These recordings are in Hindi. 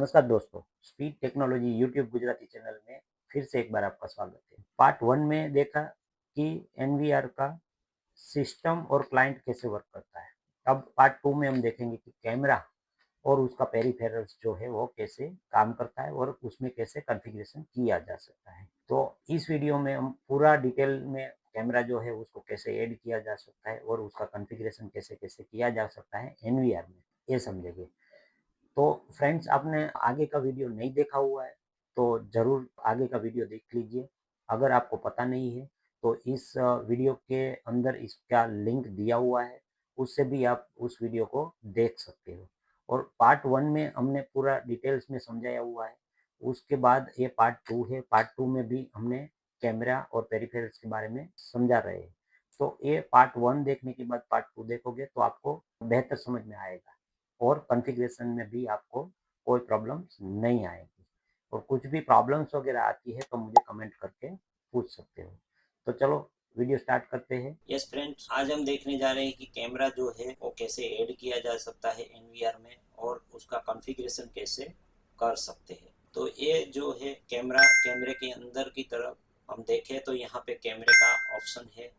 नमस्कार दोस्तों, speed technology YouTube Gujarati channel में फिर से एक बार आपका स्वागत है। पार्ट 1 में देखा कि एनवीआर का सिस्टम और क्लाइंट कैसे वर्क करता है। अब पार्ट 2 में हम देखेंगे कि कैमरा और उसका पेरिफेरल्स जो है वो कैसे काम करता है और उसमें कैसे कॉन्फ़िगरेशन किया जा सकता है। तो इस वीडियो में हम पूरा डिटेल में कैमरा जो है उसको कैसे ऐड किया जा सकता है और उसका कॉन्फ़िगरेशन कैसे-कैसे किया जा सकता है एनवीआर में, ये समझेंगे। तो फ्रेंड्स, आपने आगे का वीडियो नहीं देखा हुआ है तो ज़रूर आगे का वीडियो देख लीजिए। अगर आपको पता नहीं है तो इस वीडियो के अंदर इसका लिंक दिया हुआ है, उससे भी आप उस वीडियो को देख सकते हो। और पार्ट 1 में हमने पूरा डिटेल्स में समझाया हुआ है। उसके बाद ये पार्ट 2 है, पार्ट 2 में भी हमने कैमरा और पेरिफेरल्स के बारे में समझा रहे हैं। तो ये पार्ट 1 देखने के बाद पार्ट 2 देखोगे तो आपको बेहतर समझ में आएगा। और कॉन्फ़िगरेशन में भी आपको कोई प्रॉब्लम्स नहीं आएगी। और कुछ भी प्रॉब्लम्स वगैरह आती है तो मुझे कमेंट करके पूछ सकते हो। तो चलो वीडियो स्टार्ट करते हैं। यस फ्रेंड्स, आज हम देखने जा रहे हैं कि कैमरा जो है वो कैसे ऐड किया जा सकता है एनवीआर में और उसका कॉन्फ़िगरेशन कैसे कर सकते हैं। तो ये जो है कैमरे के अंदर की तरफ हम देखें तो यहाँ पे कैमरे का ऑप्शन है।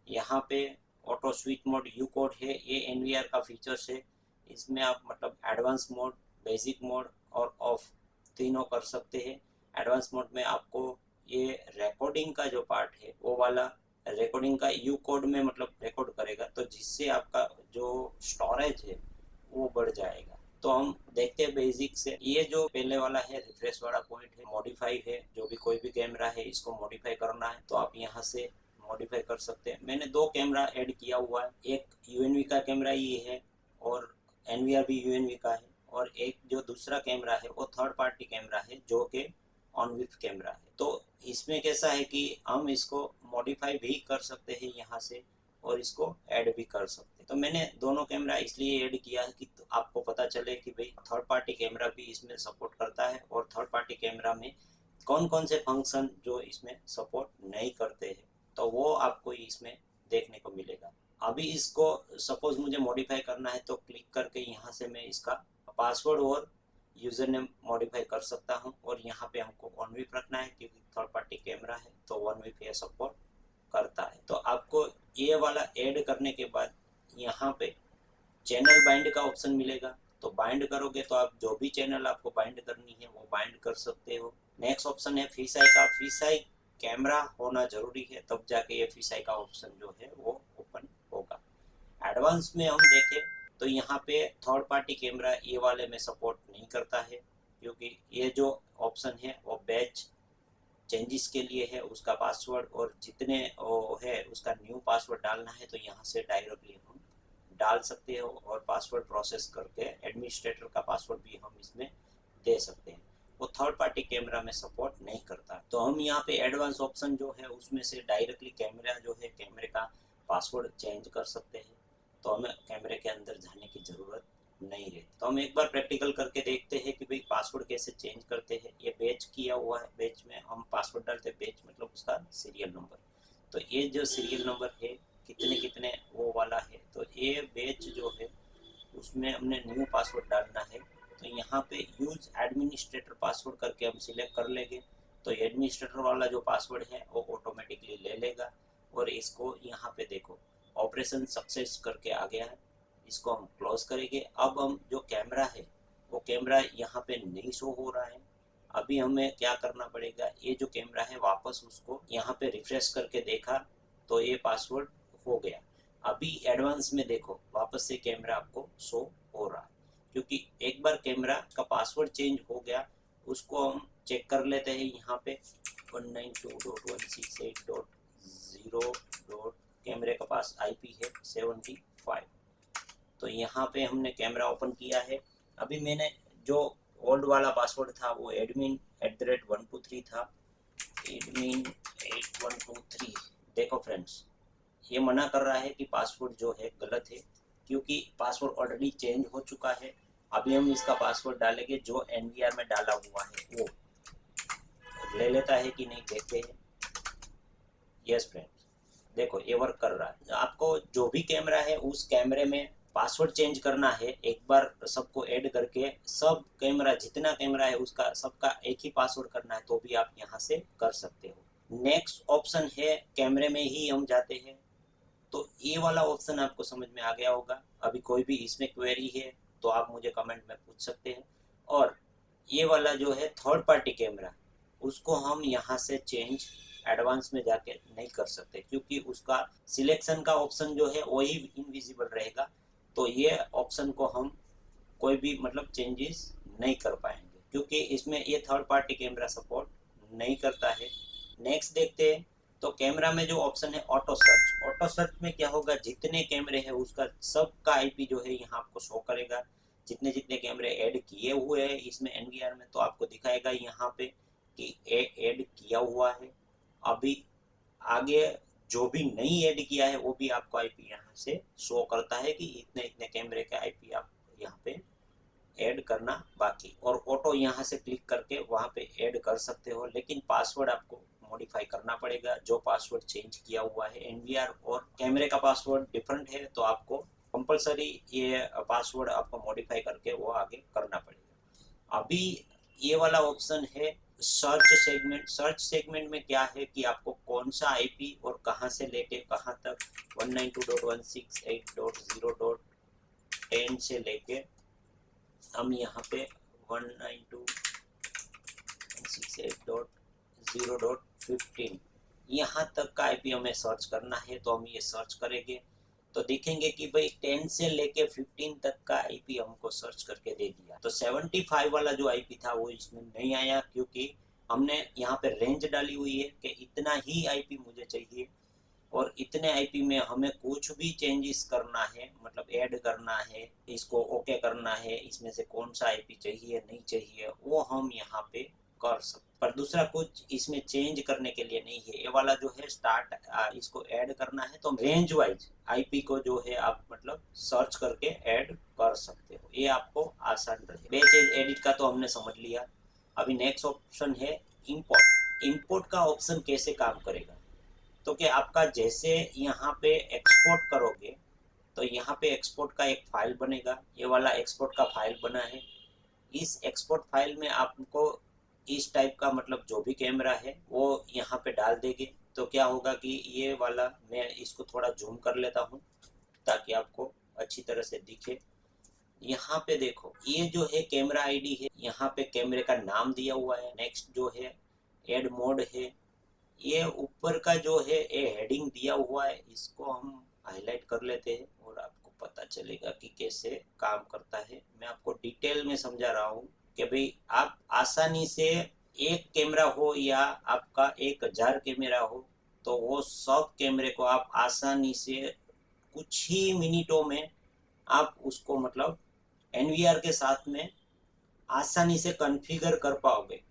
यहाँ पे auto switch mode you code है, ये एनवीआर का फीचर्स है। इसमें आप मतलब एडवांस मोड, बेसिक मोड और ऑफ तीनों कर सकते हैं। एडवांस मोड में आपको ये रिकॉर्डिंग का जो पार्ट है वो वाला रिकॉर्डिंग का यू कोड में मतलब रिकॉर्ड करेगा, तो जिससे आपका जो स्टोरेज है वो बढ़ जाएगा। तो हम देखते हैं बेसिक से। ये जो पहले वाला है रिफ्रेश वाला पॉइंट है, मॉडिफाई है। जो भी कोई भी कैमरा है इसको मॉडिफाई करना है तो आप यहाँ से मॉडिफाई कर सकते हैं। मैंने दो कैमरा ऐड किया हुआ है, एक यूएनवी का कैमरा ये है और एनवीआर भी यूएनवी का है, और एक जो दूसरा कैमरा है वो थर्ड पार्टी कैमरा है जो कि ऑन विथ कैमरा है। तो इसमें कैसा है कि हम इसको मॉडिफाई भी कर सकते हैं यहाँ से और इसको ऐड भी कर सकते हैं। तो मैंने दोनों कैमरा इसलिए ऐड किया है कि तो आपको पता चले कि भाई थर्ड पार्टी कैमरा भी इसमें सपोर्ट करता है और थर्ड पार्टी कैमरा में कौन कौन से फंक्शन जो इसमें सपोर्ट नहीं करते हैं, तो वो आपको इसमें देखने को मिलेगा। अभी इसको सपोज मुझे मॉडिफाई करना है तो क्लिक करके यहाँ से मैं इसका पासवर्ड और यूजर नेम मॉडिफाई कर सकता हूँ। और यहाँ पे हमको वन वीक रखना है क्योंकि थर्ड पार्टी कैमरा है तो वन वीक ये सपोर्ट करता है। तो आपको ये वाला ऐड करने के बाद यहाँ पे चैनल बाइंड का ऑप्शन मिलेगा। तो बाइंड करोगे तो आप जो भी चैनल आपको बाइंड करनी है वो बाइंड कर सकते हो। नेक्स्ट ऑप्शन है फीसाई का। फीसाई कैमरा होना जरूरी है तब जाके ये फीसाई का ऑप्शन जो है वो ओपन होगा। एडवांस में हम देखें तो यहाँ पे थर्ड पार्टी कैमरा ये वाले में सपोर्ट नहीं करता है, क्योंकि ये जो ऑप्शन है वो बैच चेंजेस के लिए है। उसका पासवर्ड और जितने वो है उसका न्यू पासवर्ड डालना है तो यहाँ से डायरेक्टली हम डाल सकते हो और पासवर्ड प्रोसेस करके एडमिनिस्ट्रेटर का पासवर्ड भी हम इसमें दे सकते हैं। वो थर्ड पार्टी कैमरा में सपोर्ट नहीं करता। तो हम यहाँ पे एडवांस ऑप्शन जो है उसमें से डायरेक्टली कैमरा जो है कैमरे का पासवर्ड चेंज कर सकते हैं। तो हमें कैमरे के अंदर जाने की ज़रूरत नहीं रहती। तो हम एक बार प्रैक्टिकल करके देखते हैं कि भाई पासवर्ड कैसे चेंज करते हैं। ये बैच किया हुआ है, बैच में हम पासवर्ड डालते हैं, बैच मतलब उसका सीरियल नंबर। तो ये जो सीरियल नंबर है कितने कितने वो वाला है, तो ये बैच जो है उसमें हमने न्यू पासवर्ड डालना है। तो यहाँ पे यूज एडमिनिस्ट्रेटर पासवर्ड करके हम सिलेक्ट कर लेंगे। तो एडमिनिस्ट्रेटर वाला जो पासवर्ड है वो ऑटोमेटिकली ले लेगा। और इसको यहाँ पे देखो ऑपरेशन सक्सेस करके आ गया है, इसको हम क्लोज करेंगे। अब हम जो कैमरा है वो कैमरा यहाँ पे नहीं शो हो रहा है। अभी हमें क्या करना पड़ेगा, ये जो कैमरा है वापस उसको यहाँ पे रिफ्रेश करके देखा तो ये पासवर्ड हो गया। अभी एडवांस में देखो वापस से कैमरा आपको शो हो रहा है, क्योंकि एक बार कैमरा का पासवर्ड चेंज हो गया। उसको हम चेक कर लेते हैं यहाँ पे 192.168.0. कैमरे का पास आईपी है 75। तो यहाँ पे हमने कैमरा ओपन किया है। अभी मैंने जो ओल्ड वाला पासवर्ड था वो admin@123 था, admin8123। देखो फ्रेंड्स, ये मना कर रहा है कि पासवर्ड जो है गलत है, क्योंकि पासवर्ड ऑलरेडी चेंज हो चुका है। अभी हम इसका पासवर्ड डालेंगे जो एनवीआर में डाला हुआ है वो ले लेता है कि नहीं देखते हैं। यस फ्रेंड्स, देखो ये वर्क कर रहा है। आपको जो भी कैमरा है उस कैमरे में पासवर्ड चेंज करना है एक बार सबको ऐड करके, सब कैमरा जितना कैमरा है उसका सबका एक ही पासवर्ड करना है, तो भी आप यहाँ से कर सकते हो। नेक्स्ट ऑप्शन है कैमरे में ही हम जाते हैं, तो ये वाला ऑप्शन आपको समझ में आ गया होगा। अभी कोई भी इसमें क्वेरी है तो आप मुझे कमेंट में पूछ सकते हैं। और ये वाला जो है थर्ड पार्टी कैमरा, उसको हम यहाँ से चेंज एडवांस में जाके नहीं कर सकते, क्योंकि उसका सिलेक्शन का ऑप्शन जो है वही इनविजिबल रहेगा। तो ये ऑप्शन को हम कोई भी मतलब चेंजेस नहीं कर पाएंगे, क्योंकि इसमें ये थर्ड पार्टी कैमरा सपोर्ट नहीं करता है। नेक्स्ट देखते हैं, तो कैमरा में जो ऑप्शन है ऑटो सर्च, ऑटो सर्च में क्या होगा, जितने कैमरे हैं उसका सबका आईपी जो है यहाँ आपको शो करेगा। जितने जितने कैमरे ऐड किए हुए हैं इसमें एनवीआर में, तो आपको दिखाएगा यहाँ पे कि ऐड किया हुआ है। अभी आगे जो भी नहीं ऐड किया है वो भी आपको आईपी यहाँ से शो करता है कि इतने इतने कैमरे के आईपी आप यहाँ पे ऐड करना बाकी। और ऑटो यहाँ से क्लिक करके वहाँ पे ऐड कर सकते हो, लेकिन पासवर्ड आपको मॉडिफाई करना पड़ेगा। जो पासवर्ड चेंज किया हुआ है, एनवीआर और कैमरे का पासवर्ड डिफरेंट है, तो आपको कंपलसरी ये पासवर्ड आपको मॉडिफाई करके वो आगे करना पड़ेगा। अभी ये वाला ऑप्शन है सर्च सेगमेंट। सर्च सेगमेंट में क्या है कि आपको कौन सा आईपी और कहाँ से लेके कहाँ तक 192.168.0.10 से लेके हम यहाँ पे 192.168.0.15 यहाँ तक का आईपी हमें सर्च करना है, तो हम ये सर्च करेंगे तो देखेंगे कि भाई 10 से लेके 15 तक का आईपी हमको सर्च करके दे दिया। तो 75 वाला जो आईपी था वो इसमें नहीं आया, क्योंकि हमने यहाँ पे रेंज डाली हुई है कि इतना ही आईपी मुझे चाहिए, और इतने आईपी में हमें कुछ भी चेंजेस करना है, मतलब ऐड करना है, इसको ओके करना है, इसमें से कौन सा आईपी चाहिए नहीं चाहिए वो हम यहाँ पे कर सकते। पर दूसरा कुछ इसमें चेंज करने के लिए नहीं है। ये वाला जो है स्टार्ट, इसको ऐड करना है तो रेंज वाइज आईपी को जो है आप मतलब सर्च करके ऐड कर सकते हो, ये आपको आसान रहे। बैच एडिट का तो हमने समझ लिया। अभी नेक्स्ट ऑप्शन है इंपोर्ट। इंपोर्ट का ऑप्शन कैसे काम करेगा, तो कि आपका जैसे यहाँ पे एक्सपोर्ट करोगे तो यहाँ पे एक्सपोर्ट का एक फाइल बनेगा। ये वाला एक्सपोर्ट का फाइल बना है। इस एक्सपोर्ट फाइल में आपको इस टाइप का मतलब जो भी कैमरा है वो यहाँ पे डाल देंगे। तो क्या होगा कि ये वाला, मैं इसको थोड़ा जूम कर लेता हूँ ताकि आपको अच्छी तरह से दिखे। यहाँ पे देखो ये जो है कैमरा आईडी है, यहाँ पे कैमरे का नाम दिया हुआ है। नेक्स्ट जो है एड मोड है। ये ऊपर का जो है ये हेडिंग दिया हुआ है, इसको हम हाईलाइट कर लेते हैं और आपको पता चलेगा कि कैसे काम करता है। मैं आपको डिटेल में समझा रहा हूँ कि भाई आप आसानी से एक कैमरा हो या आपका 1000 कैमरा हो, तो वो सब कैमरे को आप आसानी से कुछ ही मिनटों में आप उसको मतलब एनवीआर के साथ में आसानी से कॉन्फ़िगर कर पाओगे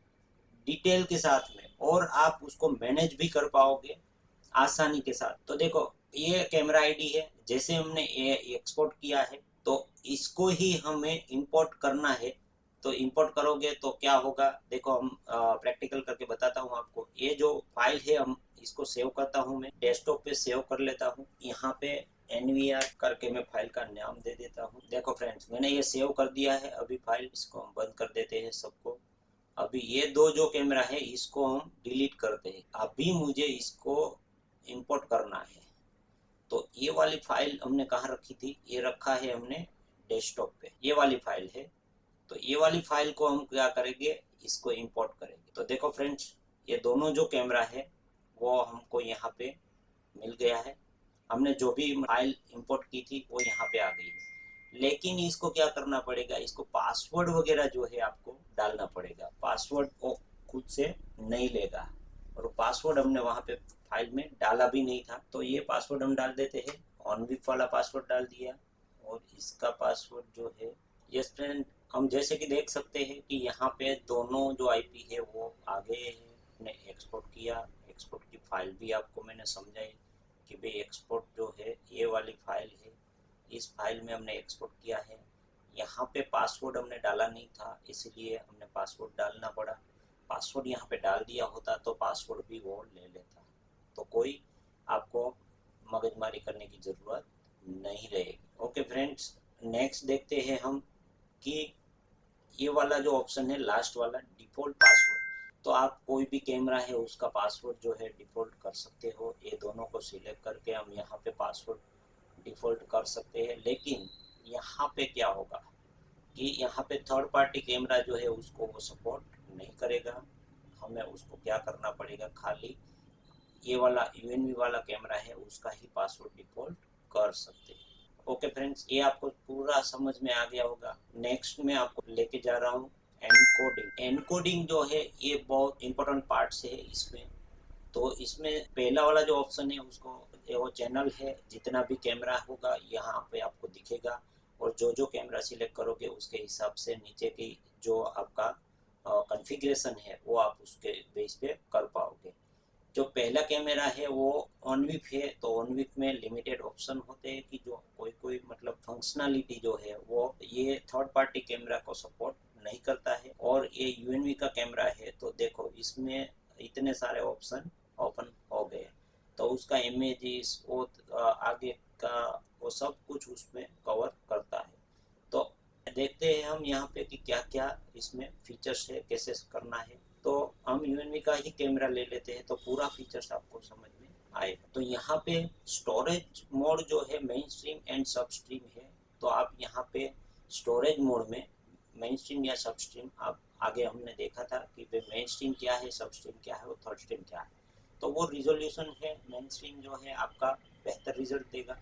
डिटेल के साथ में, और आप उसको मैनेज भी कर पाओगे आसानी के साथ। तो देखो ये कैमरा आईडी है, जैसे हमने ये एक्सपोर्ट किया है तो इसको ही हमें इंपोर्ट करना है। तो इंपोर्ट करोगे तो क्या होगा, देखो हम प्रैक्टिकल करके बताता हूँ आपको। ये जो फाइल है हम इसको सेव करता हूँ, मैं डेस्कटॉप पे सेव कर लेता हूँ। यहाँ पे एनवीआर करके मैं फाइल का नाम दे देता हूँ। देखो फ्रेंड्स मैंने ये सेव कर दिया है अभी फाइल, इसको हम बंद कर देते हैं सबको। अभी ये दो जो कैमरा है इसको हम डिलीट करते हैं। अभी मुझे इसको इंपोर्ट करना है। तो ये वाली फाइल हमने कहाँ रखी थी, ये रखा है हमने डेस्कटॉप पे, ये वाली फाइल है। तो ये वाली फाइल को हम क्या करेंगे, इसको इंपोर्ट करेंगे। तो देखो फ्रेंड्स ये दोनों जो कैमरा है वो हमको यहाँ पे मिल गया है। हमने जो भी फाइल इंपोर्ट की थी वो यहाँ पे आ गई है। लेकिन इसको क्या करना पड़ेगा, इसको पासवर्ड वगैरह जो है आपको डालना पड़ेगा। पासवर्ड वो खुद से नहीं लेगा, और पासवर्ड हमने वहाँ पे फाइल में डाला भी नहीं था। तो ये पासवर्ड हम डाल देते हैं, ऑनविप वाला पासवर्ड डाल दिया। और इसका पासवर्ड जो है, यस फ्रेंड, हम जैसे कि देख सकते हैं कि यहाँ पे दोनों जो आईपी है वो आ गए हैं। हमने एक्सपोर्ट किया, एक्सपोर्ट की फाइल भी आपको मैंने समझाई कि भाई एक्सपोर्ट जो है ये वाली फाइल है, इस फाइल में हमने एक्सपोर्ट किया है। यहाँ पे पासवर्ड हमने डाला नहीं था इसलिए हमने पासवर्ड डालना पड़ा। पासवर्ड यहाँ पे डाल दिया होता तो पासवर्ड भी वो ले लेता। तो कोई आपको मगजमारी करने की ज़रूरत नहीं रहेगी। ओके फ्रेंड्स, नेक्स्ट देखते हैं हम कि ये वाला जो ऑप्शन है लास्ट वाला, डिफ़ॉल्ट पासवर्ड। तो आप कोई भी कैमरा है उसका पासवर्ड जो है डिफ़ॉल्ट कर सकते हो। ये दोनों को सिलेक्ट करके हम यहाँ पे पासवर्ड डिफ़ॉल्ट कर सकते हैं। लेकिन यहाँ पे क्या होगा कि यहाँ पे थर्ड पार्टी कैमरा जो है उसको वो सपोर्ट नहीं करेगा। हमें उसको क्या करना पड़ेगा, खाली ये वाला यूएनवी वाला कैमरा है उसका ही पासवर्ड डिफ़ॉल्ट कर सकते हैं। ओके फ्रेंड्स, ये आपको पूरा समझ में आ गया होगा। नेक्स्ट में आपको लेके जा रहा हूँ एनकोडिंग। एनकोडिंग जो है ये बहुत इंपॉर्टेंट पार्ट्स है इसमें। तो इसमें पहला वाला जो ऑप्शन है उसको, ये वो चैनल है, जितना भी कैमरा होगा यहाँ पे आपको दिखेगा, और जो जो कैमरा सिलेक्ट करोगे उसके हिसाब से नीचे की जो आपका कॉन्फ़िगरेशन है वो आप उसके बेस पे कर पाओगे। जो पहला कैमरा है वो ऑनविप है, तो ऑनविप में लिमिटेड ऑप्शन होते हैं कि जो कोई कोई मतलब फंक्शनलिटी जो है वो ये थर्ड पार्टी कैमरा को सपोर्ट नहीं करता है। और ये यूएनवी का कैमरा है तो देखो इसमें इतने सारे ऑप्शन ओपन हो गए, तो उसका इमेजेस वो आगे का वो सब कुछ उसमें कवर करता है। तो देखते हैं हम यहाँ पे कि क्या क्या इसमें फीचर्स है, कैसे करना है। तो हम यूएनवी का ही कैमरा ले लेते हैं तो पूरा फीचर्स आपको समझ में आएगा। तो यहाँ पे स्टोरेज मोड जो है मेन स्ट्रीम एंड सब स्ट्रीम है। तो आप यहाँ पे स्टोरेज मोड में मेन स्ट्रीम या सब स्ट्रीम, आप आगे हमने देखा था कि मेन स्ट्रीम क्या है, सब स्ट्रीम क्या है और थर्ड स्ट्रीम क्या है। तो वो रिजोल्यूशन है, मेन स्ट्रीम जो है आपका बेहतर रिजल्ट देगा,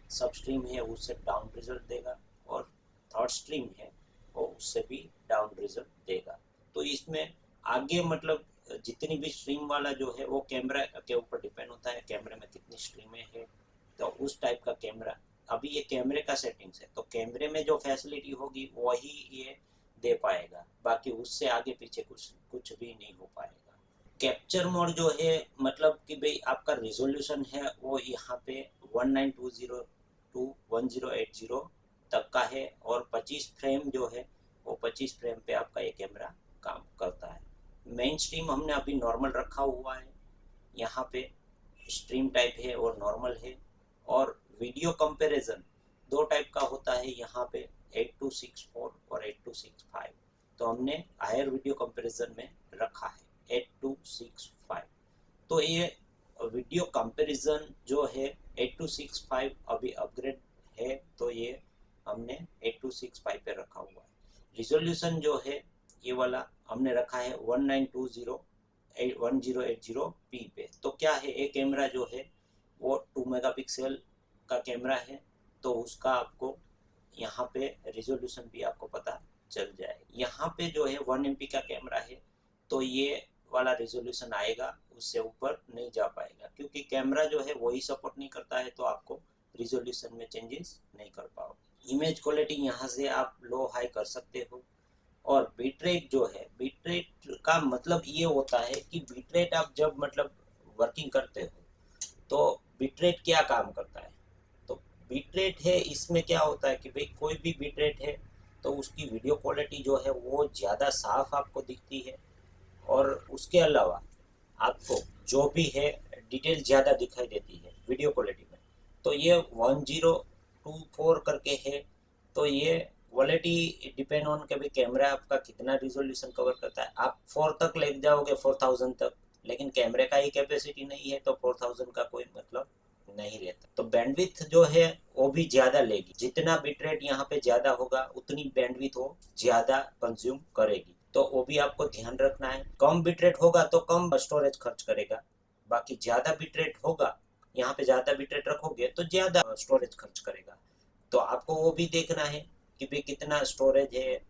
सब स्ट्रीम है उससे डाउन रिजल्ट देगा, और थर्ड स्ट्रीम है वो उससे भी डाउन रिजल्ट देगा। तो इसमें आगे मतलब जितनी भी स्ट्रीम वाला जो है वो कैमरा के ऊपर डिपेंड होता है, कैमरे में कितनी स्ट्रीमें हैं तो उस टाइप का कैमरा। अभी ये कैमरे का सेटिंग्स है, तो कैमरे में जो फैसिलिटी होगी वही ये दे पाएगा, बाकी उससे आगे पीछे कुछ कुछ भी नहीं हो पाएगा। कैप्चर मोड जो है मतलब कि भाई आपका रिजोल्यूशन है वो यहाँ पे 1920 टू 1080 तक का है, और 25 फ्रेम जो है वो 25 फ्रेम पे आपका ये कैमरा काम करता है। मेन स्ट्रीम हमने अभी नॉर्मल रखा हुआ है, यहाँ पे स्ट्रीम टाइप है और नॉर्मल है। और वीडियो कंपैरिजन दो टाइप का होता है यहाँ पे, 8264 और 8265। तो हमने हायर वीडियो कंपैरिजन में रखा है 8265। तो ये वीडियो कंपैरिजन जो है 8265 अभी अपग्रेड है, तो ये हमने 8265 पे रखा हुआ है। रिजोल्यूशन जो है ये वाला हमने रखा है 1080p पे। तो क्या है, एक कैमरा जो है वो 2 मेगापिक्सल का कैमरा है, तो उसका आपको यहाँ पे रिजोल्यूशन भी आपको पता चल जाए। यहाँ पे जो है 1 MP का कैमरा है तो ये वाला रिजोल्यूशन आएगा, उससे ऊपर नहीं जा पाएगा, क्योंकि कैमरा जो है वही सपोर्ट नहीं करता है, तो आपको रिजोल्यूशन में चेंजेस नहीं कर पाओगे। इमेज क्वालिटी यहाँ से आप लो हाई कर सकते हो। और बिटरेट जो है, बिटरेट का मतलब ये होता है कि बिटरेट आप जब मतलब वर्किंग करते हो तो बिटरेट क्या काम करता है। तो बिटरेट है, इसमें क्या होता है कि भाई कोई भी बिटरेट है तो उसकी वीडियो क्वालिटी जो है वो ज़्यादा साफ आपको दिखती है, और उसके अलावा आपको जो भी है डिटेल ज़्यादा दिखाई देती है वीडियो क्वालिटी में। तो ये 1024 करके है, तो ये क्वालिटी डिपेंड ऑन के भी कैमरा आपका कितना रिजोल्यूशन कवर करता है। आप 4 तक ले जाओगे, 4000 तक, लेकिन कैमरे का ही कैपेसिटी नहीं है तो 4000 का कोई मतलब नहीं रहता। तो बैंडविथ जो है वो भी ज़्यादा लेगी, जितना बिटरेट यहाँ पे ज़्यादा होगा उतनी बैंडविथ वो ज़्यादा कंज्यूम करेगी। तो वो भी आपको ध्यान रखना है। कम बिटरेट होगा तो कम स्टोरेज खर्च करेगा, बाकी ज़्यादा बिटरेट होगा, यहाँ पे ज़्यादा बिटरेट रखोगे तो ज़्यादा स्टोरेज खर्च करेगा। तो आपको वो भी देखना है कि भाई कितना स्टोरेज है,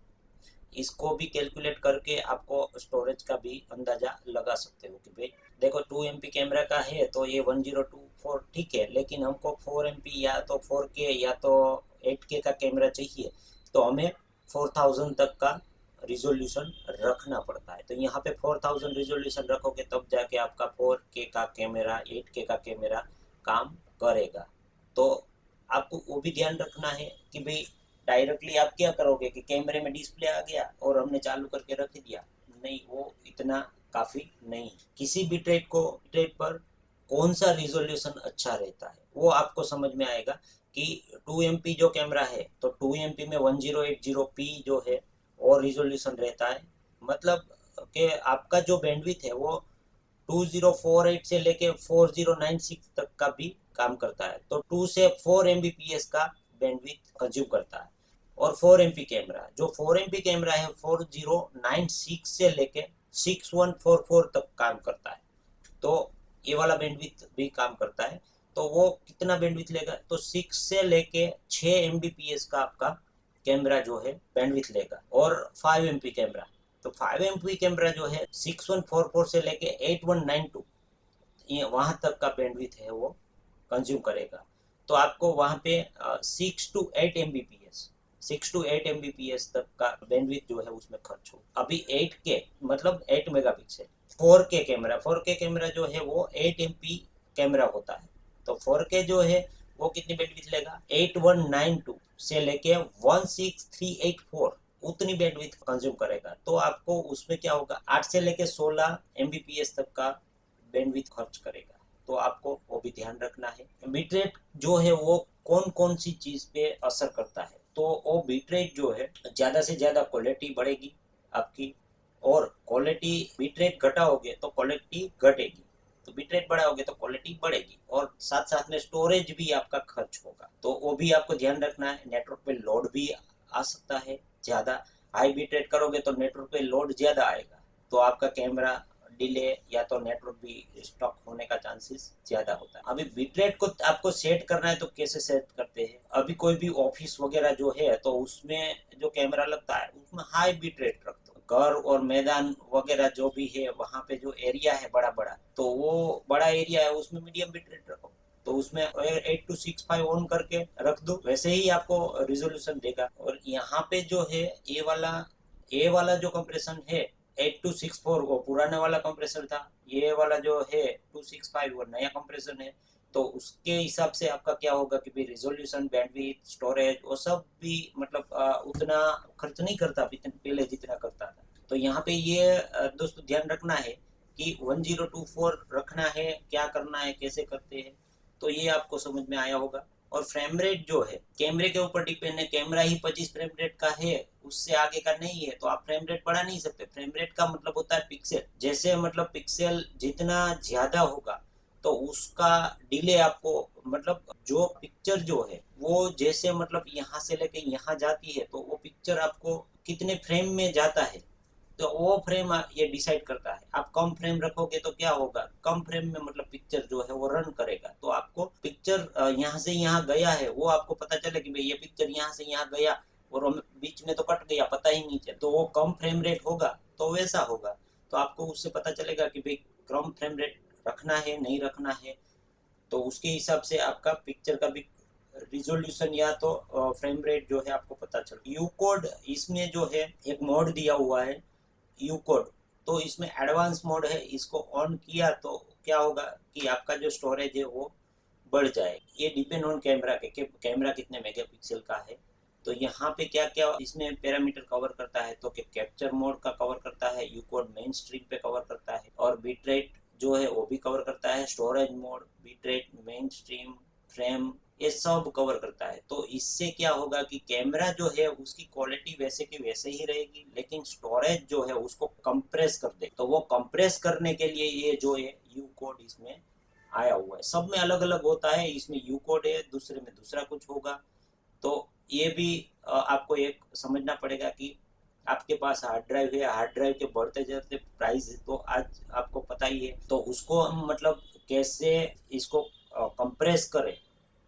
इसको भी कैलकुलेट करके आपको स्टोरेज का भी अंदाजा लगा सकते हो कि भाई देखो 2 MP कैमरा का है तो ये 1024 ठीक है, लेकिन हमको 4 MP या तो 4K या तो 8K का कैमरा चाहिए, तो हमें 4000 तक का रिजोल्यूशन रखना पड़ता है। तो यहाँ पे 4000 रिजोल्यूशन रखोगे तब जाके आपका 4K का कैमरा, 8K का कैमरा काम करेगा। तो आपको वो भी ध्यान रखना है कि भाई डायरेक्टली आप क्या करोगे कि कैमरे में डिस्प्ले आ गया और हमने चालू करके रख दिया, नहीं, वो इतना काफ़ी नहीं। किसी भी ट्रेड पर कौन सा रिजोल्यूशन अच्छा रहता है वो आपको समझ में आएगा कि 2 MP जो कैमरा है तो 2 MP में 1080p जो है और रिजोल्यूशन रहता है, मतलब कि आपका जो बैंडविथ है वो 2048 से लेके 4096 तक का भी काम करता है, तो 2 से 4 Mbps का बैंडविथ कंज्यूम करता है। और 4 MP कैमरा, जो 4 MP कैमरा है 4096 से लेके 6144 तक काम करता है, तो ये वाला बैंडविथ भी काम करता है। तो वो कितना बैंडविथ लेगा, तो 6 से लेके 6 Mbps का आपका कैमरा जो है बैंडविथ लेगा। और 5 MP कैमरा, तो 5 MP कैमरा जो है 6144 से लेके 8192 ये वहां तक का बैंडविथ है वो कंज्यूम करेगा। तो आपको वहां पे 6 to 8 Mbps तक का बैंडविथ जो है उसमें खर्च हो। अभी 8K मतलब 8 megapixel 4K camera, 4K camera जो है वो 8 MP कैमरा होता है, तो 4K जो है वो कितनी बैंडविथ लेगा, 8192 से लेके 16384 उतनी बैंडविथ कंज्यूम करेगा। तो आपको उसमें क्या होगा, 8 से लेके 16 Mbps तक का बैंडविथ खर्च करेगा। तो आपको वो भी ध्यान रखना है। बिटरेट जो है वो कौन कौन सी चीज पे असर करता है, तो वो बिटरेट जो है ज्यादा से ज्यादा क्वालिटी बढ़ेगी आपकी, और क्वालिटी बिटरेट घटाओगे तो क्वालिटी घटेगी, तो बिटरेट बढ़ाओगे तो क्वालिटी बढ़ेगी, और साथ साथ में स्टोरेज भी आपका खर्च होगा, तो वो भी आपको ध्यान रखना है। नेटवर्क पे लोड भी आ सकता है, ज्यादा हाई बिटरेट करोगे तो नेटवर्क पे लोड ज्यादा आएगा, तो आपका कैमरा डिले या तो नेटवर्क भी स्टॉक होने का चांसेस ज्यादा होता है। अभी बिटरेट को आपको सेट करना है तो कैसे सेट करते हैं, अभी कोई भी ऑफिस वगैरह जो है तो उसमें जो कैमरा लगता है उसमें हाई बिटरेट रख दो। घर और मैदान वगैरह जो भी है वहां पे जो एरिया है बड़ा बड़ा, तो वो बड़ा एरिया है उसमें मीडियम बिटरेट रखो, तो उसमें 8265 ऑन करके रख दो, वैसे ही आपको रिजोल्यूशन देगा। और यहाँ पे जो है ये वाला जो कंप्रेशन है 8264 वो पुराने वाला कंप्रेसर था, ये वाला जो है 265 वो नया कंप्रेसर है, तो उसके हिसाब से आपका क्या होगा कि भाई रिजोल्यूशन, बैंडविड्थ, स्टोरेज वो सब भी मतलब उतना खर्च नहीं करता पहले जितना करता था। तो यहाँ पे ये दोस्तों ध्यान रखना है कि 1024 रखना है, क्या करना है, कैसे करते हैं, तो ये आपको समझ में आया होगा। और फ्रेम रेट जो है कैमरे के ऊपर डिपेंड है, कैमरा ही 25 फ्रेम रेट का है, उससे आगे का नहीं है, तो आप फ्रेम रेट बढ़ा नहीं सकते। फ्रेम रेट का मतलब होता है पिक्सल, जैसे मतलब पिक्सल जितना ज्यादा होगा तो उसका डिले आपको, मतलब जो पिक्चर जो है वो जैसे मतलब यहाँ से लेके यहाँ जाती है तो वो पिक्चर आपको कितने फ्रेम में जाता है, तो वो फ्रेम ये डिसाइड करता है। आप कम फ्रेम रखोगे तो क्या होगा, कम फ्रेम में मतलब पिक्चर जो है वो रन करेगा, तो आपको पिक्चर यहाँ से यहाँ गया है वो आपको पता चले कि भाई ये पिक्चर यहाँ से यहाँ गया और बीच में तो कट गया, पता ही नहीं चला, तो वो कम फ्रेम रेट होगा तो वैसा होगा। तो आपको उससे पता चलेगा कि भाई कम फ्रेम रेट रखना है नहीं रखना है, तो उसके हिसाब से आपका पिक्चर का भी रिजोल्यूशन या तो फ्रेम रेट जो है आपको पता चल। यू कोड इसमें जो है एक मोड दिया हुआ है यू कोड, तो इसमें एडवांस मोड है, इसको ऑन किया तो क्या होगा कि आपका जो स्टोरेज है वो बढ़ जाए। ये डिपेंड ऑन कैमरा के कैमरा कितने मेगापिक्सल का है। तो यहाँ पे क्या क्या इसमें पैरामीटर कवर करता है, तो कैप्चर मोड का कवर करता है, यू कोड मेन स्ट्रीम पे कवर करता है, और बिट रेट जो है वो भी कवर करता है, storage mode, bit rate, main stream, frame, ये सब कवर करता है। तो इससे क्या होगा कि कैमरा जो है उसकी क्वालिटी वैसे की वैसे ही रहेगी, लेकिन स्टोरेज जो है उसको कंप्रेस कर दे, तो वो कंप्रेस करने के लिए ये जो है यू कोड इसमें आया हुआ है। सब में अलग अलग होता है, इसमें यू कोड है, दूसरे में दूसरा कुछ होगा। तो ये भी आपको एक समझना पड़ेगा कि आपके पास हार्ड ड्राइव है, हार्ड ड्राइव के बढ़ते जाते प्राइस तो आज आपको पता ही है, तो उसको हम मतलब कैसे इसको कंप्रेस करें,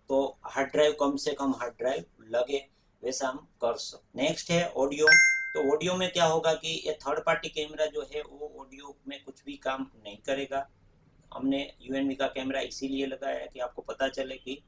तो हार्ड ड्राइव कम से कम हार्ड ड्राइव लगे वैसा हम कर सकते। नेक्स्ट है ऑडियो। तो ऑडियो में क्या होगा कि ये थर्ड पार्टी कैमरा जो है वो ऑडियो में कुछ भी काम नहीं करेगा। हमने यूएनवी का कैमरा इसीलिए लगाया है कि आपको पता चले कि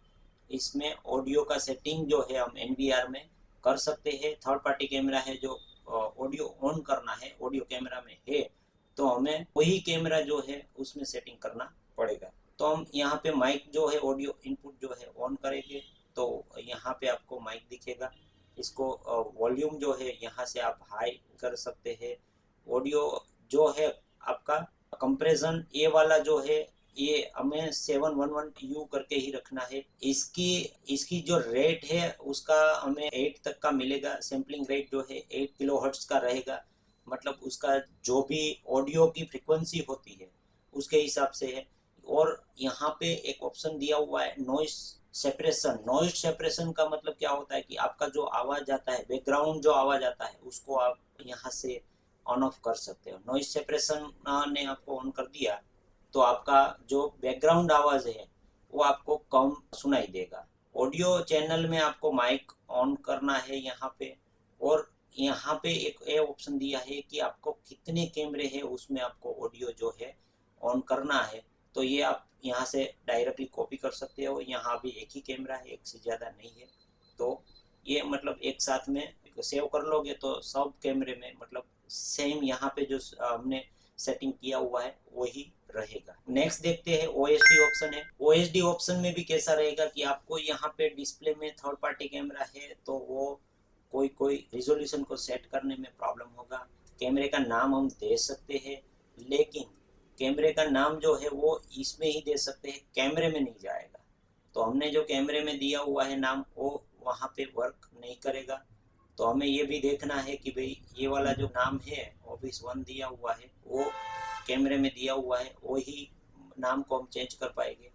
इसमें ऑडियो का सेटिंग जो है हम एनवीआर में कर सकते हैं। थर्ड पार्टी कैमरा है जो ऑडियो ऑन करना है, ऑडियो कैमरा में है तो हमें वही कैमरा जो है उसमें सेटिंग करना पड़ेगा। तो हम यहाँ पे माइक जो है ऑडियो इनपुट जो है ऑन करेंगे तो यहाँ पे आपको माइक दिखेगा, इसको वॉल्यूम जो है यहाँ से आप हाई कर सकते हैं। ऑडियो जो है आपका कंप्रेशन, ये वाला जो है ये हमें 711U करके ही रखना है। इसकी इसकी जो रेट है उसका हमें 8 तक का मिलेगा। सैम्पलिंग रेट जो है 8 किलोहर्ट्ज का रहेगा, मतलब उसका जो भी ऑडियो की फ्रीक्वेंसी होती है उसके हिसाब से है। और यहाँ पे एक ऑप्शन दिया हुआ है नॉइस सेपरेशन। नॉइस सेपरेशन का मतलब क्या होता है कि आपका जो आवाज आता है, बैकग्राउंड जो आवाज आता है, उसको आप यहाँ से ऑन ऑफ कर सकते हो। नॉइस सेपरेशन ने आपको ऑन कर दिया तो आपका जो बैकग्राउंड आवाज है वो आपको कम सुनाई देगा। ऑडियो चैनल में आपको माइक ऑन करना है यहाँ पे। और यहाँ पे एक ये ऑप्शन दिया है कि आपको कितने कैमरे हैं उसमें आपको ऑडियो जो है ऑन करना है। तो ये आप यहाँ से डायरेक्टली कॉपी कर सकते हो। यहाँ भी एक ही कैमरा है, एक से ज़्यादा नहीं है। तो ये मतलब एक साथ में सेव कर लोगे तो सब कैमरे में मतलब सेम यहाँ पे जो हमने सेटिंग किया हुआ है वही रहेगा। नेक्स्ट देखते हैं ओएसडी ऑप्शन है। ओएसडी ऑप्शन में भी कैसा रहेगा कि आपको यहाँ पे डिस्प्ले में थर्ड पार्टी कैमरा है तो वो कोई कोई रिजोल्यूशन को सेट करने में प्रॉब्लम होगा। कैमरे का नाम हम दे सकते हैं, लेकिन कैमरे का नाम जो है वो इसमें ही दे सकते हैं, कैमरे में नहीं जाएगा। तो हमने जो कैमरे में दिया हुआ है नाम वो वहाँ पे वर्क नहीं करेगा। तो हमें ये भी देखना है कि भाई ये वाला जो नाम है ऑफिस 1 दिया हुआ है वो कैमरे में दिया हुआ है, वही नाम को हम चेंज कर पाएंगे।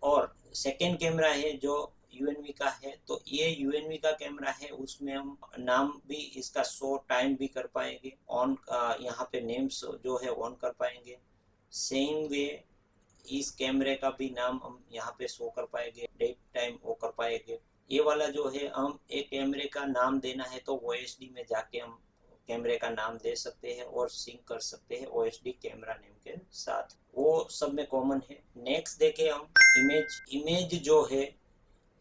और सेकेंड कैमरा है जो यूएनवी का है, तो ये यूएनवी का कैमरा है उसमें हम नाम भी इसका शो टाइम भी कर पाएंगे, ऑन यहाँ पे नेम्स जो है ऑन कर पाएंगे। सेम वे इस कैमरे का भी नाम हम यहाँ पे शो कर पाएंगे, डेट टाइम वो कर पाएंगे। ये वाला जो है हम एक कैमरे का नाम देना है तो ओएसडी में जाके हम कैमरे का नाम दे सकते हैं और सिंक कर सकते हैं ओएसडी कैमरा नेम के साथ, वो सब में कॉमन है। नेक्स्ट देखे हम इमेज। इमेज जो है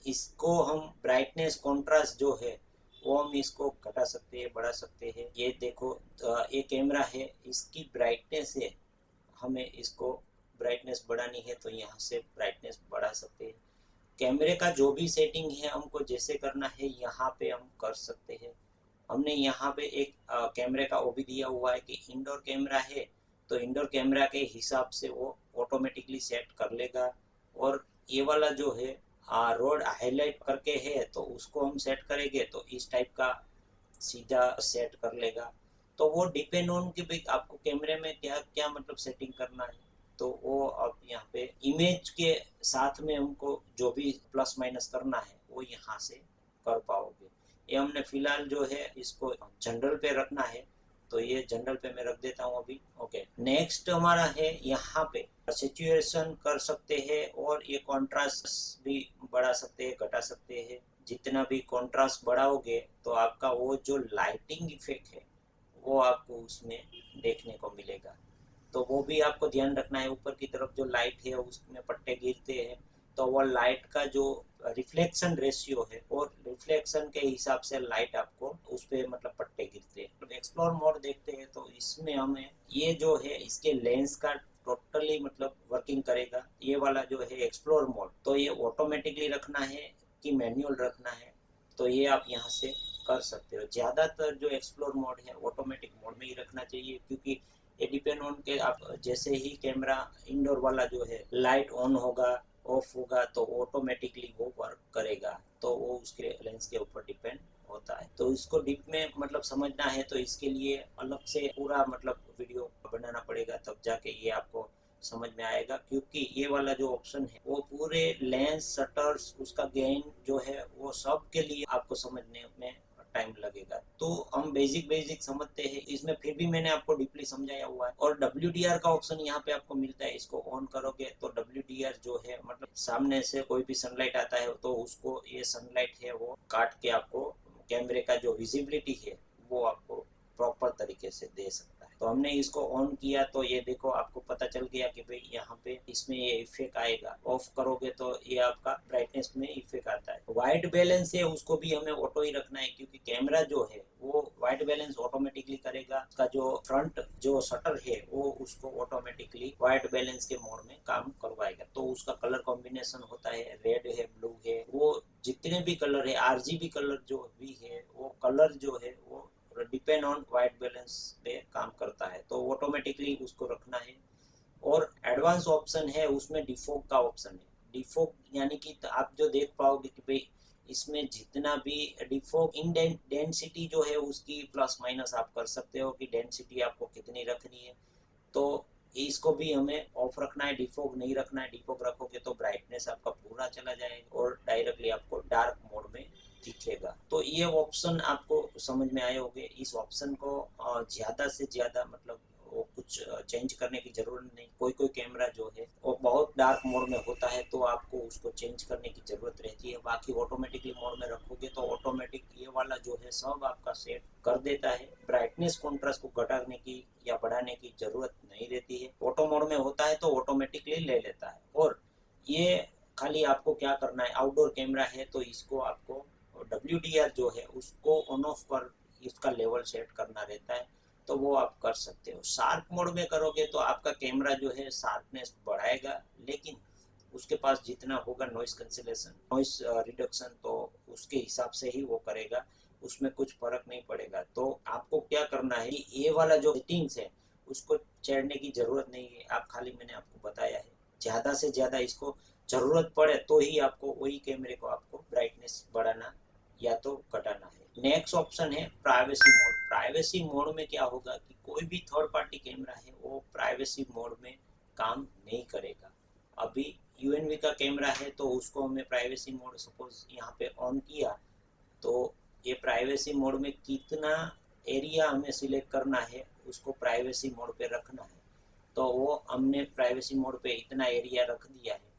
इसको हम ब्राइटनेस कॉन्ट्रास्ट जो है वो हम इसको घटा सकते हैं, बढ़ा सकते हैं। ये देखो ये कैमरा है, इसकी ब्राइटनेस है, हमें इसको ब्राइटनेस बढ़ानी है तो यहाँ से ब्राइटनेस बढ़ा सकते हैं। कैमरे का जो भी सेटिंग है हमको जैसे करना है यहाँ पे हम कर सकते हैं। हमने यहाँ पे एक कैमरे का वो भी दिया हुआ है कि इंडोर कैमरा है तो इंडोर कैमरा के हिसाब से वो ऑटोमेटिकली सेट कर लेगा। और ये वाला जो है रोड हाईलाइट करके है तो उसको हम सेट करेंगे तो इस टाइप का सीधा सेट कर लेगा। तो वो डिपेंड ऑन कि भाई आपको कैमरे में क्या क्या मतलब सेटिंग करना है। तो वो अब यहाँ पे इमेज के साथ में हमको जो भी प्लस माइनस करना है वो यहाँ से कर पाओगे। ये हमने फिलहाल जो है इसको जनरल पे रखना है तो ये जनरल पे मैं रख देता हूँ अभी। ओके, नेक्स्ट हमारा है यहाँ पे सिचुएशन कर सकते हैं और ये कॉन्ट्रास्ट भी बढ़ा सकते हैं, घटा सकते हैं। जितना भी कॉन्ट्रास्ट बढ़ाओगे तो आपका वो जो लाइटिंग इफेक्ट है वो आपको उसमें देखने को मिलेगा। तो वो भी आपको ध्यान रखना है। ऊपर की तरफ जो लाइट है उसमें पट्टे गिरते हैं तो वो लाइट का जो रिफ्लेक्शन रेशियो है और रिफ्लेक्शन के हिसाब से लाइट आपको उस पर मतलब पट्टे गिरते हैं। तो एक्सप्लोर मोड देखते हैं तो इसमें हमें ये जो है इसके लेंस का टोटली मतलब वर्किंग करेगा। ये वाला जो है एक्सप्लोर मोड तो ये ऑटोमेटिकली रखना है कि मैनुअल रखना है तो ये आप यहाँ से कर सकते हो। ज़्यादातर जो एक्सप्लोर मोड है ऑटोमेटिक मोड में ही रखना चाहिए, क्योंकि ये डिपेंड ऑन के आप जैसे ही कैमरा इंडोर वाला जो है लाइट ऑन होगा ऑफ होगा तो ऑटोमेटिकली वो वर्क करेगा। तो वो उसके लेंस के ऊपर डिपेंड होता है। तो इसको डीप में मतलब समझना है तो इसके लिए अलग से पूरा मतलब वीडियो बनाना पड़ेगा, तब जाके ये आपको समझ में आएगा। क्योंकि ये वाला जो ऑप्शन है वो पूरे लेंस शटर्स उसका गेन जो है वो सब के लिए आपको समझने में टाइम लगेगा। तो हम बेसिक बेसिक समझते हैं इसमें, फिर भी मैंने आपको डीपली समझाया हुआ है। और WDR का ऑप्शन यहाँ पे आपको मिलता है, इसको ऑन करोगे तो WDR जो है मतलब सामने से कोई भी सनलाइट आता है तो उसको ये सनलाइट है वो काट के आपको कैमरे का जो विजिबिलिटी है वो आपको प्रॉपर तरीके से दे सकता है। तो हमने इसको ऑन किया तो ये देखो आपको पता चल गया कि भाई यहाँ पे इसमें ये इफेक्ट आएगा। ऑफ करोगे तो ये आपका ब्राइटनेस में इफेक्ट आता है। वाइट बैलेंस है उसको भी हमें ऑटो ही रखना है, क्योंकि कैमरा जो है वो वाइट बैलेंस ऑटोमेटिकली करेगा। उसका जो फ्रंट जो शटर है वो उसको ऑटोमेटिकली वाइट बैलेंस के मोड में काम करवाएगा। तो उसका कलर कॉम्बिनेशन होता है, रेड है, ब्लू है, वो जितने भी कलर है, RGB कलर जो भी है वो कलर जो है वो डिपेंड ऑन वाइट बैलेंस पे काम करता है। तो ऑटोमेटिकली उसको रखना है। और एडवांस ऑप्शन है उसमें डिफॉग का ऑप्शन है। डिफॉग यानी कि आप जो देख पाओगे कि भाई इसमें जितना भी डिफॉग इन डेंसिटी जो है उसकी प्लस माइनस आप कर सकते हो कि डेंसिटी आपको कितनी रखनी है। तो इसको भी हमें ऑफ रखना है, डिफॉग नहीं रखना है। डिफॉग रखोगे तो ब्राइटनेस आपका पूरा चला जाएगा और डायरेक्टली आपको डार्क मोड में दिखेगा। तो ये ऑप्शन आपको समझ में आए होंगे। इस ऑप्शन को ज़्यादा से ज़्यादा मतलब वो कुछ चेंज करने की ज़रूरत नहीं। कोई कोई कैमरा जो है वो बहुत डार्क मोड में होता है तो आपको उसको चेंज करने की ज़रूरत रहती है। बाकी ऑटोमेटिकली मोड में रखोगे तो ऑटोमेटिक ये वाला जो है सब आपका सेट कर देता है। ब्राइटनेस कॉन्ट्रास्ट को घटाने की या बढ़ाने की ज़रूरत नहीं रहती है। ऑटो मोड में होता है तो ऑटोमेटिकली ले लेता है। और ये खाली आपको क्या करना है, आउटडोर कैमरा है तो इसको आपको WDR जो है उसको ऑन ऑफ कर इसका लेवल सेट करना रहता है, तो वो आप कर सकते हो। शार्प मोड में करोगे तो आपका कैमरा जो है शार्पनेस बढ़ाएगा, लेकिन उसके पास जितना होगा नॉइस कैंसिलेशन नॉइस रिडक्शन तो उसके हिसाब से ही वो करेगा, उसमें कुछ फर्क नहीं पड़ेगा। तो आपको क्या करना है, ये वाला जो सेटिंग्स है उसको छेड़ने की जरूरत नहीं है। आप खाली मैंने आपको बताया है, ज़्यादा से ज़्यादा इसको ज़रूरत पड़े तो ही आपको वही कैमरे को आपको ब्राइटनेस बढ़ाना या तो घटाना है। नेक्स्ट ऑप्शन है प्राइवेसी मोड। प्राइवेसी मोड में क्या होगा कि कोई भी थर्ड पार्टी कैमरा है वो प्राइवेसी मोड में काम नहीं करेगा। अभी यूएनवी का कैमरा है तो उसको हमें प्राइवेसी मोड सपोज यहाँ पे ऑन किया तो ये प्राइवेसी मोड में कितना एरिया हमें सिलेक्ट करना है उसको प्राइवेसी मोड पे रखना है। तो वो हमने प्राइवेसी मोड पे इतना एरिया रख दिया है।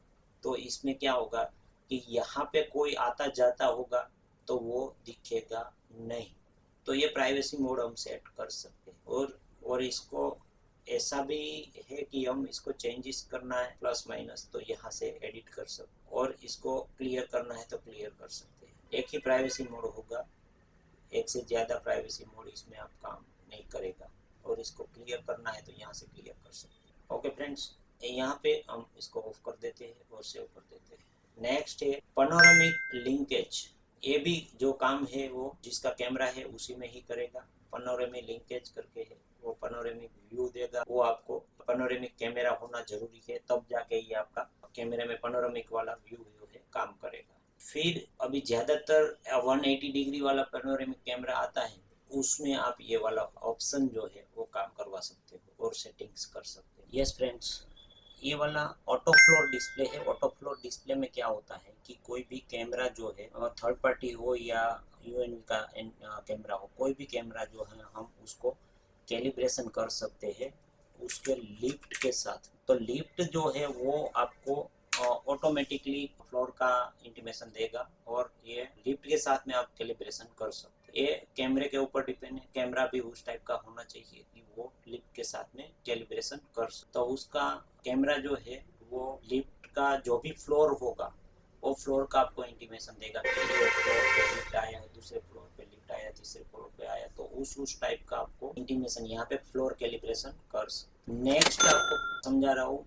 तो इसमें क्या होगा कि यहाँ पे कोई आता जाता होगा तो वो दिखेगा नहीं। तो ये प्राइवेसी मोड हम सेट कर सकते हैं। और इसको ऐसा भी है कि हम इसको चेंजेस करना है प्लस माइनस तो यहाँ से एडिट कर सकते, और इसको क्लियर करना है तो क्लियर कर सकते हैं। एक ही प्राइवेसी मोड होगा, एक से ज़्यादा प्राइवेसी मोड इसमें आप काम नहीं करेगा। और इसको क्लियर करना है तो यहाँ से क्लियर कर सकते हैं। ओके फ्रेंड्स, यहाँ पे हम इसको ऑफ कर देते हैं और सेव कर देते हैं। नेक्स्ट है पनोरामिक लिंकेज। ये भी जो काम है वो जिसका कैमरा है उसी में ही करेगा। पनोरामिक लिंकेज करके है, वो पनोरामिक व्यू देगा। वो आपको पनोरामिक कैमरा होना जरूरी है, तब जाके ये आपका कैमरे में पनोरामिक वाला व्यू है काम करेगा। फिर अभी ज़्यादातर 180 डिग्री वाला पैनोरेमिक कैमरा आता है, उसमें आप ये वाला ऑप्शन जो है वो काम करवा सकते हो और सेटिंग्स कर सकते हो। यस फ्रेंड्स, ये वाला ऑटो फ्लोर डिस्प्ले है। ऑटो फ्लोर डिस्प्ले में क्या होता है कि कोई भी कैमरा जो है थर्ड पार्टी हो या यूएनवी का कैमरा हो, कोई भी कैमरा जो है हम उसको कैलिब्रेशन कर सकते हैं उसके लिफ्ट के साथ। तो लिफ्ट जो है वो आपको ऑटोमेटिकली फ्लोर का इंटीमेशन देगा और ये लिफ्ट के साथ में आप कैलिब्रेशन कर सकते हैं। ये कैमरे के ऊपर डिपेंड है, कैमरा भी उस टाइप का होना चाहिए कि वो लिफ्ट के साथ में कैलिब्रेशन कर सकते। तो उसका कैमरा जो है वो लिफ्ट का जो भी फ्लोर होगा वो फ्लोर का आपको इंटीमेशन देगा कि ये फ्लोर पे लिफ्ट आया है, दूसरे फ्लोर पे लिफ्ट आया, तीसरे फ्लोर पे आया, तो उस टाइप का आपको इंटीमेशन यहाँ पे फ्लोर कैलिब्रेशन कर सकते। नेक्स्ट आपको समझा रहा हूँ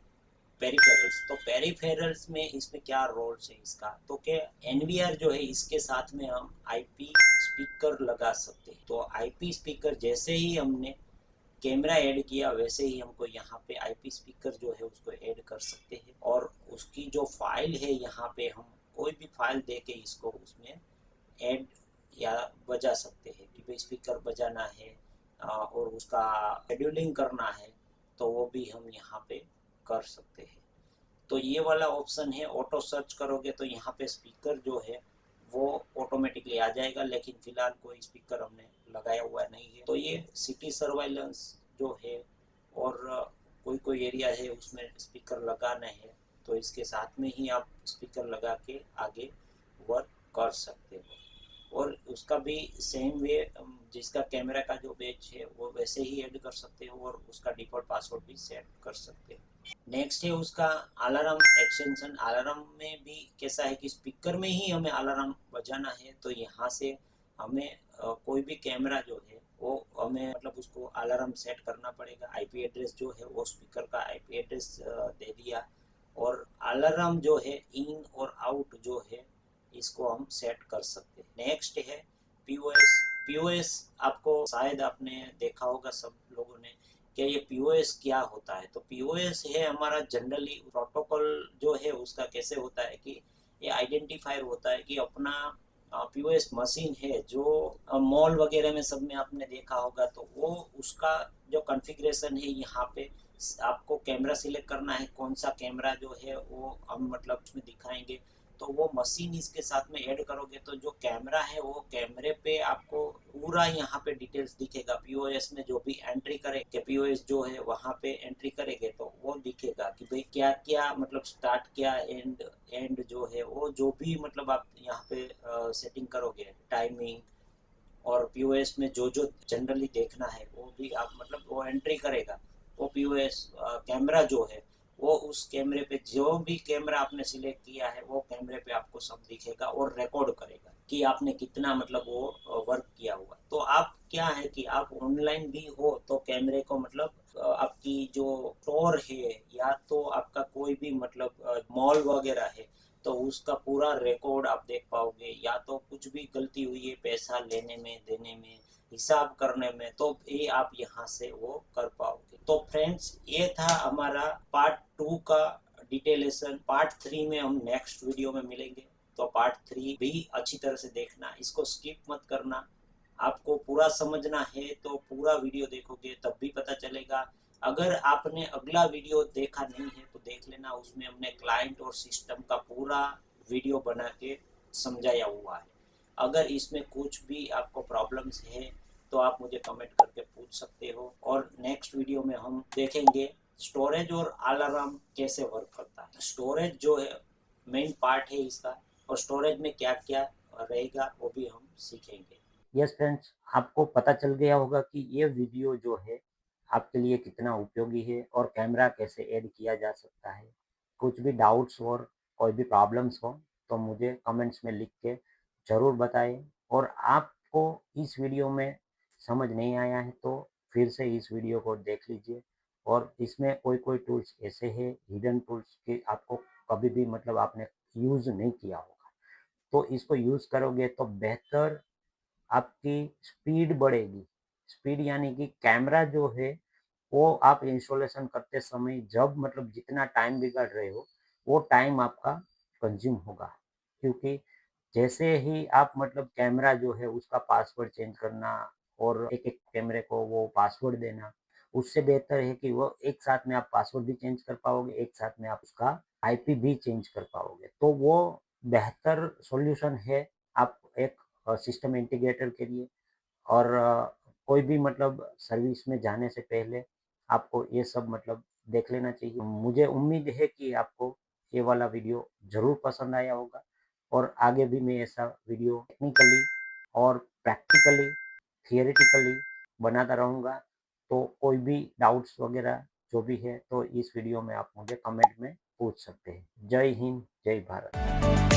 पेरिफेरल्स। तो पेरिफेरल्स में इसमें क्या रोल है इसका, तो क्या एनवीआर जो है इसके साथ में हम आईपी स्पीकर लगा सकते हैं। तो आईपी स्पीकर जैसे ही हमने कैमरा ऐड किया वैसे ही हमको यहाँ पे आईपी स्पीकर जो है उसको ऐड कर सकते हैं। और उसकी जो फाइल है यहाँ पे हम कोई भी फाइल दे के इसको उसमें ऐड या बजा सकते हैं कि भाई स्पीकर बजाना है और उसका शेड्यूलिंग करना है तो वो भी हम यहाँ पे कर सकते हैं। तो ये वाला ऑप्शन है, ऑटो सर्च करोगे तो यहाँ पे स्पीकर जो है वो ऑटोमेटिकली आ जाएगा, लेकिन फिलहाल कोई स्पीकर हमने लगाया हुआ नहीं है। तो ये सिटी सर्वाइलेंस जो है और कोई कोई एरिया है उसमें स्पीकर लगाना है तो इसके साथ में ही आप स्पीकर लगा के आगे वर्क कर सकते हो। और उसका भी सेम वे जिसका कैमरा का जो बैच है वो वैसे ही ऐड कर सकते हो और उसका डिफॉल्ट पासवर्ड भी सेट कर सकते हो। नेक्स्ट है उसका अलार्म एक्सटेंशन। अलार्म में भी कैसा है कि स्पीकर में ही हमें अलार्म बजाना है तो यहाँ से हमें कोई भी कैमरा जो है वो हमें मतलब उसको अलार्म सेट करना पड़ेगा। आईपी एड्रेस जो है वो स्पीकर का आईपी एड्रेस दे दिया और अलार्म जो है इन और आउट जो है इसको हम सेट कर सकते हैं। नेक्स्ट है पीओएस। पीओएस आपको शायद आपने देखा होगा सब लोगों ने कि ये पीओएस क्या होता है। तो पीओएस है हमारा जनरली प्रोटोकॉल जो है उसका कैसे होता है कि ये आइडेंटिफायर होता है कि अपना पीओएस मशीन है जो मॉल वगैरह में सब में आपने देखा होगा, तो वो उसका जो कॉन्फ़िगरेशन है यहाँ पे आपको कैमरा सिलेक्ट करना है, कौन सा कैमरा जो है वो हम मतलब उसमें दिखाएंगे। तो वो मशीन इसके साथ में ऐड करोगे तो जो कैमरा है वो कैमरे पे आपको पूरा यहाँ पे डिटेल्स दिखेगा। पीओएस में जो भी एंट्री करे कि पीओएस जो है वहाँ पे एंट्री करेंगे तो वो दिखेगा कि भाई क्या क्या मतलब स्टार्ट क्या एंड एंड जो है वो जो भी मतलब आप यहाँ पे सेटिंग करोगे टाइमिंग और पीओएस में जो जो जनरली देखना है वो भी आप मतलब वो एंट्री करेगा। वो पीओएस कैमरा जो है वो उस कैमरे पे जो भी कैमरा आपने सिलेक्ट किया है वो कैमरे पे आपको सब दिखेगा और रिकॉर्ड करेगा कि आपने कितना मतलब वो वर्क किया हुआ। तो आप क्या है कि आप ऑनलाइन भी हो तो कैमरे को मतलब आपकी जो स्टोर है या तो आपका कोई भी मतलब मॉल वगैरह है तो उसका पूरा रिकॉर्ड आप देख पाओगे, या तो कुछ भी गलती हुई है पैसा लेने में देने में हिसाब करने में तो ये आप यहाँ से वो कर पाओगे। तो फ्रेंड्स ये था हमारा पार्ट 2 का डिटेलेशन। पार्ट 3 में हम नेक्स्ट वीडियो में मिलेंगे। तो पार्ट 3 भी अच्छी तरह से देखना, इसको स्किप मत करना। आपको पूरा समझना है तो पूरा वीडियो देखोगे तब भी पता चलेगा। अगर आपने अगला वीडियो देखा नहीं है तो देख लेना, उसमें हमने क्लाइंट और सिस्टम का पूरा वीडियो बना के समझाया हुआ है। अगर इसमें कुछ भी आपको प्रॉब्लम्स है तो आप मुझे कमेंट करके पूछ सकते हो। और नेक्स्ट वीडियो में हम देखेंगे स्टोरेज और अलार्म कैसे वर्क करता है। स्टोरेज जो है मेन पार्ट है इसका, और स्टोरेज में क्या क्या रहेगा वो भी हम सीखेंगे। यस फ्रेंड्स, आपको पता चल गया होगा कि ये वीडियो जो है आपके लिए कितना उपयोगी है और कैमरा कैसे ऐड किया जा सकता है। कुछ भी डाउट्स और कोई भी प्रॉब्लम्स हो तो मुझे कमेंट्स में लिख के ज़रूर बताएं। और आपको इस वीडियो में समझ नहीं आया है तो फिर से इस वीडियो को देख लीजिए। और इसमें कोई टूल्स ऐसे हैं हिडन टूल्स कि आपको कभी भी मतलब आपने यूज़ नहीं किया होगा, तो इसको यूज़ करोगे तो बेहतर आपकी स्पीड बढ़ेगी। स्पीड यानी कि कैमरा जो है वो आप इंस्टॉलेशन करते समय जब मतलब जितना टाइम बिगाड़ रहे हो वो टाइम आपका कंज्यूम होगा। क्योंकि जैसे ही आप मतलब कैमरा जो है उसका पासवर्ड चेंज करना और एक-एक कैमरे को वो पासवर्ड देना, उससे बेहतर है कि वो एक साथ में आप पासवर्ड भी चेंज कर पाओगे, एक साथ में आप उसका आईपी भी चेंज कर पाओगे। तो वो बेहतर सॉल्यूशन है आप एक सिस्टम इंटीग्रेटर के लिए। और कोई भी मतलब सर्विस में जाने से पहले आपको ये सब मतलब देख लेना चाहिए। मुझे उम्मीद है कि आपको ये वाला वीडियो ज़रूर पसंद आया होगा और आगे भी मैं ऐसा वीडियो टेक्निकली और प्रैक्टिकली, थियोरेटिकली बनाता रहूँगा। तो कोई भी डाउट्स वगैरह जो भी है तो इस वीडियो में आप मुझे कमेंट में पूछ सकते हैं। जय हिंद, जय भारत।